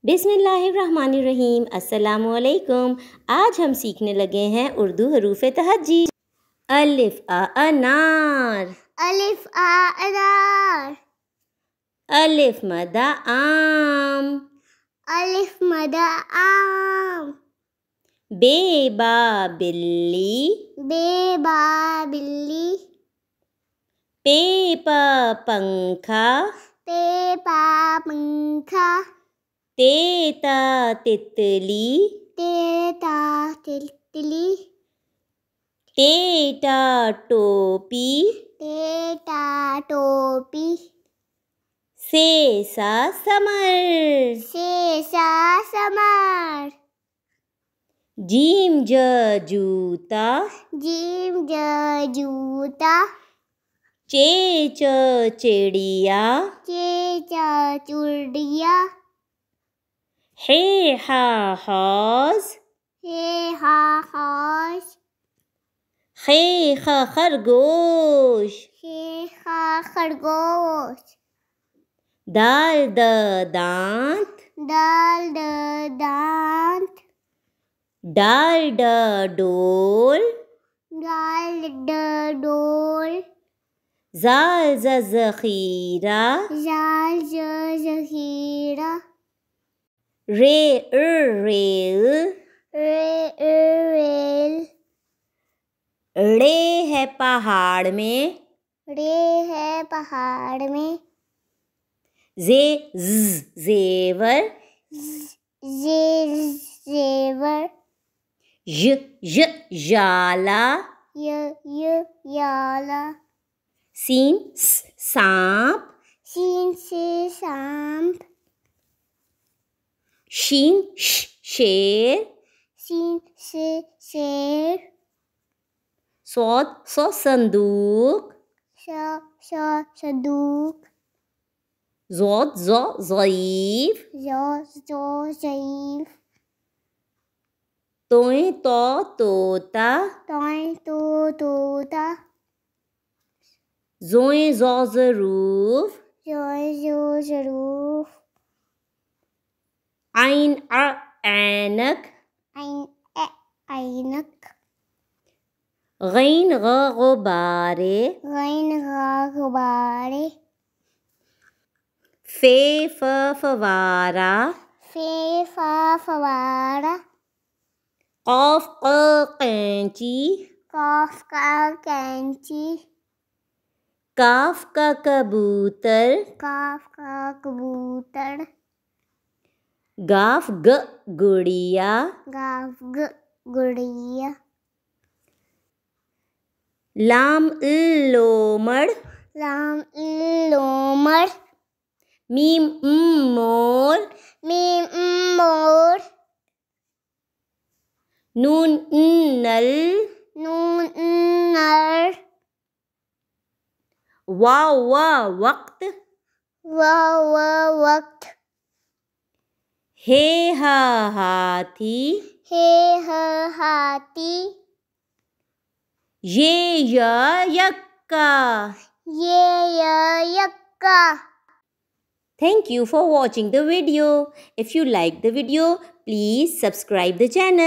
बिस्मिल्लाहिर्रहमानिर्रहीम। अस्सलामुअलैकुम। आज हम सीखने लगे हैं उर्दू हरूफ तहज्जी। अलिफ आ अनार, अलिफ आ अनार, अलिफ मदा आम, अलिफ मदा आम, बे बा बिल्ली, बे बा बिल्ली, पे पा पंखा, पे पा पंखा, ते ता तितली, ते ता तितली, ते टा टोपी, ते ता टोपी, से सा समर, से सा समर, जीम ज जूता, जीम ज जूता, चे च चिड़िया, चे चा चुड़िया, हे हा हौज, हे हा हौज, खे ख खरगोश, हे खा खरगोश, दाल द दांत, दाल द दांत, डाल ड डोल, दाल ड डोल, जाल ज जखीरा, जाल ज जखीरा, रे रेल, रे रेल, रे है पहाड़ में, रे है पहाड़ में, जे जेवर, जे जेवर, य जाला, य याला, सीन सांप, सीन से सांप, शीन शेर, सीन से शेर, सौद संदूक, श संदूक, ज़ौद ज़ईफ, जो ज़ईफ, तोए तो तोता, तोय तो तोता, ज़ोए ज़ो ज़रूफ, जो ज़रूफ, आइन ऐनक, ऐनक, गैन गुब्बारे, गैन गुब्बारे, फे फवारा, फे फवारा, कौफ कैंची, कॉफ का कैंची, काफ का कबूतर, काफ का कबूतर, गाफ गुड़िया, गाफ गुड़िया, लाम लोमड़, लाम लोमड़, मीम मोर, मीम मोर, नून नल, नून नर, वाव वक्त, वक्त, हे हा हाथी, हे हाथी, ये यक्का। ये यक्का. Thank you for watching the video. If you like the video, please subscribe the channel.